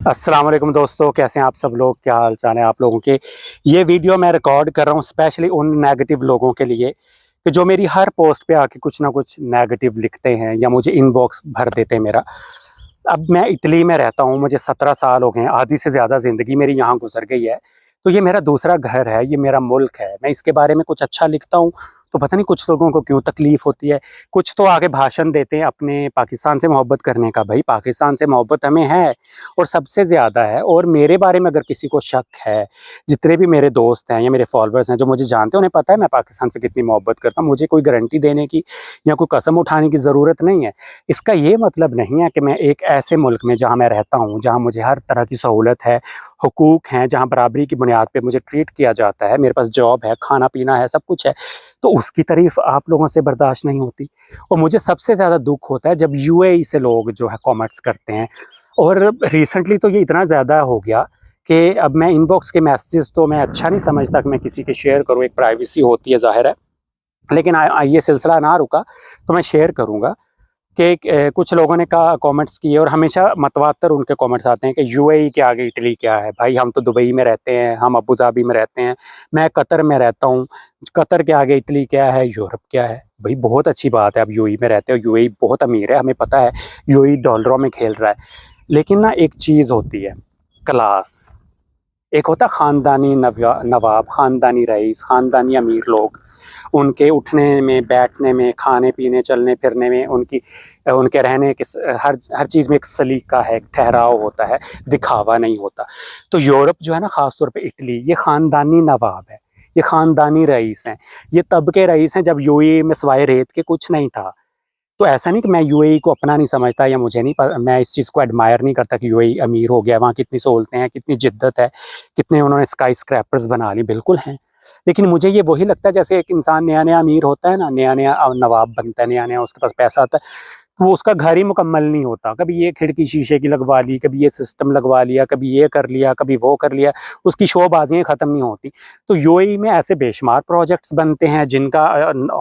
अस्सलाम वालेकुम दोस्तों, कैसे हैं आप सब लोग? क्या हाल चाल है आप लोगों के? ये वीडियो मैं रिकॉर्ड कर रहा हूँ स्पेशली उन नेगेटिव लोगों के लिए कि जो मेरी हर पोस्ट पे आके कुछ ना कुछ नेगेटिव लिखते हैं या मुझे इनबॉक्स भर देते हैं मेरा। अब मैं इटली में रहता हूँ, मुझे 17 साल हो गए हैं, आधी से ज़्यादा ज़िंदगी मेरी यहाँ गुजर गई है। तो ये मेरा दूसरा घर है, ये मेरा मुल्क है। मैं इसके बारे में कुछ अच्छा लिखता हूँ तो पता नहीं कुछ लोगों को क्यों तकलीफ़ होती है। कुछ तो आगे भाषण देते हैं अपने पाकिस्तान से मोहब्बत करने का। भाई पाकिस्तान से मोहब्बत हमें है और सबसे ज़्यादा है। और मेरे बारे में अगर किसी को शक है, जितने भी मेरे दोस्त हैं या मेरे फॉलोअर्स हैं जो मुझे जानते हैं, उन्हें पता है मैं पाकिस्तान से कितनी मोहब्बत करता हूँ। मुझे कोई गारंटी देने की या कोई कसम उठाने की ज़रूरत नहीं है। इसका ये मतलब नहीं है कि मैं एक ऐसे मुल्क में जहाँ मैं रहता हूँ, जहाँ मुझे हर तरह की सहूलत है, हुकूक हैं, जहाँ बराबरी की बुनियाद पे मुझे ट्रीट किया जाता है, मेरे पास जॉब है, खाना-पीना है, सब कुछ है, तो उसकी तारीफ़ आप लोगों से बर्दाश्त नहीं होती। और मुझे सबसे ज़्यादा दुःख होता है जब यूएई से लोग जो है कमेंट्स करते हैं। और रिसेंटली तो ये इतना ज़्यादा हो गया कि अब मैं इनबॉक्स के मैसेजेस तो मैं अच्छा नहीं समझता कि मैं किसी के शेयर करूँ, एक प्राइवेसी होती है ज़ाहिर है। लेकिन ये सिलसिला ना रुका तो मैं शेयर करूँगा कि कुछ लोगों ने कहा कमेंट्स किए और हमेशा मतवातर उनके कमेंट्स आते हैं कि यूएई के आगे इटली क्या है? भाई हम तो दुबई में रहते हैं, हम अबू धाबी में रहते हैं, मैं कतर में रहता हूँ, कतर के आगे इटली क्या है? यूरोप क्या है? भई बहुत अच्छी बात है आप यूएई में रहते हो, यूएई बहुत अमीर है, हमें पता है, यूएई डॉलरों में खेल रहा है। लेकिन ना एक चीज़ होती है, क्लास। एक होता है ख़ानदानी नवाब, ख़ानदानी रईस, ख़ानदानी अमीर लोग। उनके उठने में, बैठने में, खाने-पीने, चलने-फिरने में, उनके रहने के हर हर चीज़ में एक सलीका है, एक ठहराव होता है, दिखावा नहीं होता। तो यूरोप जो है ना, ख़ास तौर पे इटली, ये ख़ानदानी नवाब है, ये ख़ानदानी रईस हैं। ये तब के रईस हैं जब यूएई में सिवाय रेत के कुछ नहीं था। तो ऐसा नहीं कि मैं यूएई को अपना नहीं समझता या मुझे नहीं मैं इस चीज़ को एडमायर नहीं करता कि यूएई अमीर हो गया, वहाँ कितनी सहूलतें हैं, कितनी जिद्दत है, कितने उन्होंने स्काई स्क्रैपर्स बना ली, बिल्कुल हैं। लेकिन मुझे ये वही लगता है जैसे एक इंसान नया-नया अमीर होता है ना, नया-नया नवाब बनता है, नया-नया उसके पास पैसा आता है, तो वो उसका घर ही मुकम्मल नहीं होता। कभी ये खिड़की शीशे की लगवा ली, कभी ये सिस्टम लगवा लिया, कभी ये कर लिया, कभी वो कर लिया, उसकी शोबाजियाँ ख़त्म नहीं होती। तो यूएई में ऐसे बेशुमार प्रोजेक्ट्स बनते हैं जिनका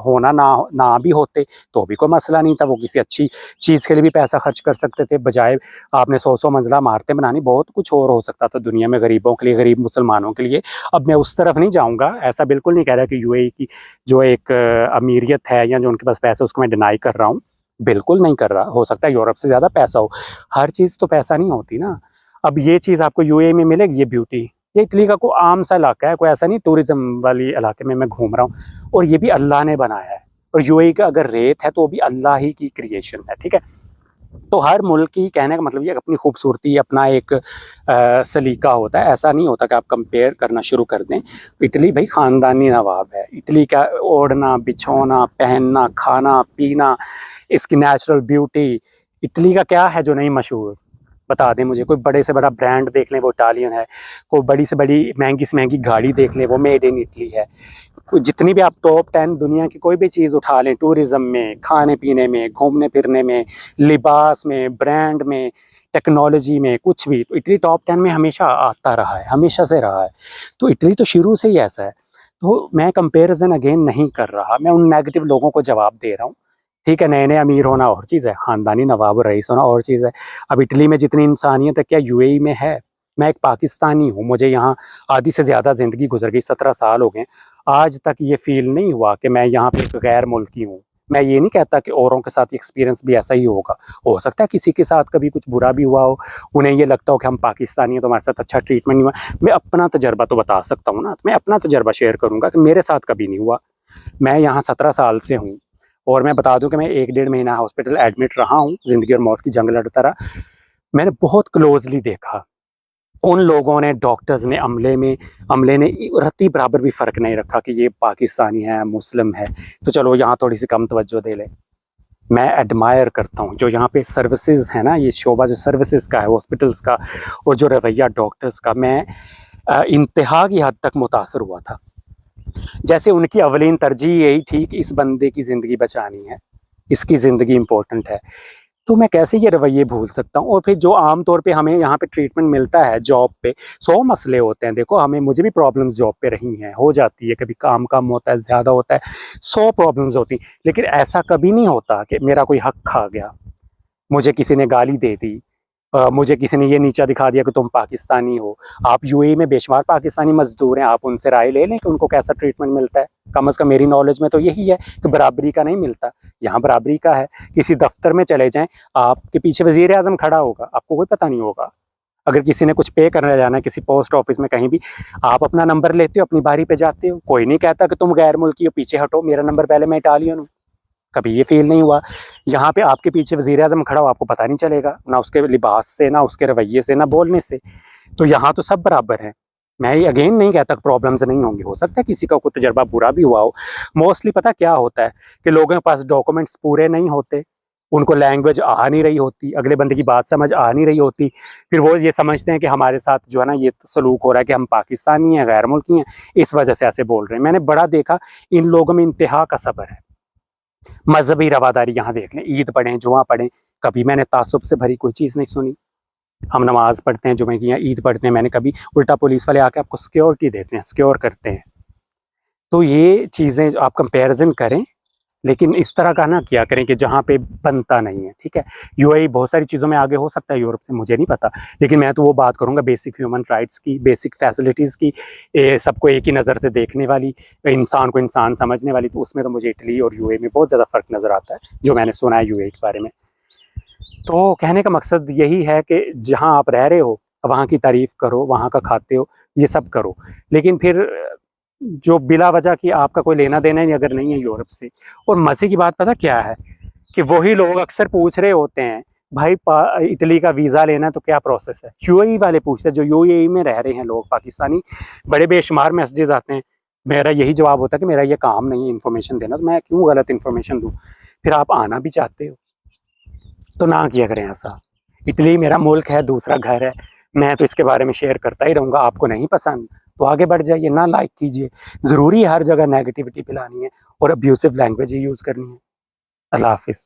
होना ना भी होते तो भी कोई मसला नहीं था, वो किसी अच्छी चीज़ के लिए भी पैसा खर्च कर सकते थे, बजाय आपने 100-100 मंजिला इमारतें बनानी, बहुत कुछ और हो सकता था दुनिया में गरीबों के लिए, गरीब मुसलमानों के लिए। अब मैं उस तरफ नहीं जाऊँगा, ऐसा बिल्कुल नहीं कह रहा कि यूएई की जो एक अमीरियत है या जो उनके पास पैसा है उसको मैं डिनाई कर रहा हूँ, बिल्कुल नहीं कर रहा। हो सकता है यूरोप से ज़्यादा पैसा हो, हर चीज़ तो पैसा नहीं होती ना। अब ये चीज़ आपको यूएई में मिलेगी, ये ब्यूटी, ये इटली का कोई आम सा इलाका है, कोई ऐसा नहीं टूरिज़्म वाली इलाके में मैं घूम रहा हूँ, और ये भी अल्लाह ने बनाया है। और यूएई का अगर रेत है तो वो भी अल्लाह ही की क्रिएशन है, ठीक है? तो हर मुल्क की कहने का मतलब ये अपनी खूबसूरती, अपना एक सलीका होता है। ऐसा नहीं होता कि आप कंपेयर करना शुरू कर दें। इटली भई ख़ानदानी नवाब है। इटली का ओढ़ना, बिछोना, पहनना, खाना-पीना, इसकी नेचुरल ब्यूटी, इटली का क्या है जो नहीं मशहूर? बता दें मुझे। कोई बड़े से बड़ा ब्रांड देख लें वो इटालियन है, कोई बड़ी से बड़ी महंगी से महंगी गाड़ी देख लें वो मेड इन इटली है। जितनी भी आप टॉप 10 दुनिया की कोई भी चीज़ उठा लें, टूरिज़्म में, खाने-पीने में, घूमने-फिरने में, लिबास में, ब्रांड में, टेक्नोलॉजी में, कुछ भी, तो इटली टॉप 10 में हमेशा आता रहा है, हमेशा से रहा है। तो इटली तो शुरू से ही ऐसा है। तो मैं कंपैरिज़न अगेन नहीं कर रहा, मैं उन नेगेटिव लोगों को जवाब दे रहा हूँ। ठीक है, नए-नए अमीर होना और चीज़ है, ख़ानदानी नवाब और रईस होना और चीज़ है। अब इटली में जितनी इंसानियत है, क्या यूएई में है? मैं एक पाकिस्तानी हूँ, मुझे यहाँ आधी से ज़्यादा ज़िंदगी गुज़र गई, 17 साल हो गए। आज तक ये फ़ील नहीं हुआ कि मैं यहाँ पे एक गैर मुल्की हूँ। मैं ये नहीं कहता कि औरों के साथ एक्सपीरियंस भी ऐसा ही होगा। हो सकता है किसी के साथ कभी कुछ बुरा भी हुआ हो, उन्हें ये लगता हो कि हम पाकिस्तानी हैं तो हमारे साथ अच्छा ट्रीटमेंट नहीं हुआ। मैं अपना तजुर्बा तो बता सकता हूँ ना, मैं अपना तजुर्बा शेयर करूँगा कि मेरे साथ कभी नहीं हुआ। मैं यहाँ 17 साल से हूँ और मैं बता दूँ कि मैं 1 डेढ़ महीना हॉस्पिटल एडमिट रहा हूँ, ज़िंदगी और मौत की जंग लड़ता रहा। मैंने बहुत क्लोज़ली देखा, उन लोगों ने, डॉक्टर्स ने, अमले ने रत्ती बराबर भी फ़र्क नहीं रखा कि ये पाकिस्तानी है, मुस्लिम है, तो चलो यहाँ थोड़ी-सी कम तवज्जो दे लें। मैं एडमायर करता हूँ, जो यहाँ पे सर्विसेज़ है ना, ये शोबा जो सर्विसेज़ का है, हॉस्पिटल्स का, और जो रवैया डॉक्टर्स का, मैं इंतहा की हद तक मुतासर हुआ था। जैसे उनकी अवलीन तरजीह यही थी कि इस बंदे की ज़िंदगी बचानी है, इसकी ज़िंदगी इम्पोर्टेंट है। तो मैं कैसे ये रवैये भूल सकता हूँ? और फिर जो आम तौर पे हमें यहाँ पे ट्रीटमेंट मिलता है जॉब पे, 100 मसले होते हैं। देखो हमें, मुझे भी प्रॉब्लम्स जॉब पे रही हैं, हो जाती है, कभी काम कम होता है, ज़्यादा होता है, 100 प्रॉब्लम्स होती हैं। लेकिन ऐसा कभी नहीं होता कि मेरा कोई हक खा गया, मुझे किसी ने गाली दे दी, मुझे किसी ने ये नीचा दिखा दिया कि तुम पाकिस्तानी हो। आप यूएई में बेशुमार पाकिस्तानी मजदूर हैं, आप उनसे राय ले लें कि उनको कैसा ट्रीटमेंट मिलता है। कम से कम मेरी नॉलेज में तो यही है कि बराबरी का नहीं मिलता। यहाँ बराबरी का है। किसी दफ्तर में चले जाएं, आपके पीछे वजीर आजम खड़ा होगा, आपको कोई पता नहीं होगा। अगर किसी ने कुछ पे करने जाना है किसी पोस्ट ऑफिस में कहीं भी, आप अपना नंबर लेते हो, अपनी बारी पे जाते हो, कोई नहीं कहता कि तुम गैर मुल्की हो, पीछे हटो, मेरा नंबर पहले मैं इटालियन हूँ। कभी ये फील नहीं हुआ। यहाँ पे आपके पीछे वजीर आजम खड़ा हो, आपको पता नहीं चलेगा, ना उसके लिबास से, ना उसके रवैये से, ना बोलने से। तो यहाँ तो सब बराबर है। मैं ये अगेन नहीं कहता कि प्रॉब्लम्स नहीं होंगी, हो सकता है किसी का कोई तजर्बा बुरा भी हुआ हो। मोस्टली पता क्या होता है कि लोगों के पास डॉक्यूमेंट्स पूरे नहीं होते, उनको लैंग्वेज आ नहीं रही होती, अगले बंदे की बात समझ आ नहीं रही होती, फिर वो ये समझते हैं कि हमारे साथ जो है ना ये सलूक हो रहा है कि हम पाकिस्तानी हैं, गैर मुल्की हैं, इस वजह से ऐसे बोल रहे हैं। मैंने बड़ा देखा इन लोगों में इंतहा का सब्र है। मजहबी रवादारी यहाँ देख लें, ईद पढ़ें, जुमा पढ़ें, कभी मैंने तासुब से भरी कोई चीज़ नहीं सुनी। हम नमाज पढ़ते हैं, जुमे की, ईद पढ़ते हैं, मैंने कभी उल्टा पुलिस वाले आके आपको सिक्योरिटी देते हैं, सिक्योर करते हैं। तो ये चीज़ें आप कंपैरिजन करें, लेकिन इस तरह का ना किया करें कि जहाँ पे बनता नहीं है। ठीक है, यूएई बहुत सारी चीज़ों में आगे हो सकता है यूरोप से, मुझे नहीं पता, लेकिन मैं तो वो बात करूँगा बेसिक ह्यूमन राइट्स की, बेसिक फैसिलिटीज़ की, सबको एक ही नज़र से देखने वाली, इंसान को इंसान समझने वाली। तो उसमें तो मुझे इटली और यूएई में बहुत ज़्यादा फ़र्क नज़र आता है जो मैंने सुना है यूएई के बारे में। तो कहने का मकसद यही है कि जहाँ आप रह रहे हो वहाँ की तारीफ़ करो, वहाँ का खाते हो, ये सब करो, लेकिन फिर जो बिला वजह की आपका कोई लेना देना ही अगर नहीं है यूरोप से। और मज़े की बात पता क्या है कि वही लोग अक्सर पूछ रहे होते हैं, भाई इटली का वीज़ा लेना है तो क्या प्रोसेस है। यूएई वाले पूछते हैं, जो यूएई में रह रहे हैं लोग पाकिस्तानी, बड़े बेशुमार मैसेजेस आते हैं। मेरा यही जवाब होता है कि मेरा ये काम नहीं है इन्फॉर्मेशन देना, तो मैं क्यों गलत इन्फॉर्मेशन दूँ। फिर आप आना भी चाहते हो तो ना किया करें ऐसा। इटली मेरा मुल्क है, दूसरा घर है, मैं तो इसके बारे में शेयर करता ही रहूँगा। आपको नहीं पसंद तो आगे बढ़ जाइए, ना लाइक कीजिए। ज़रूरी है हर जगह नेगेटिविटी फैलानी है और अब्यूसिव लैंग्वेज ही यूज़ करनी है। अल्लाह हाफिज़।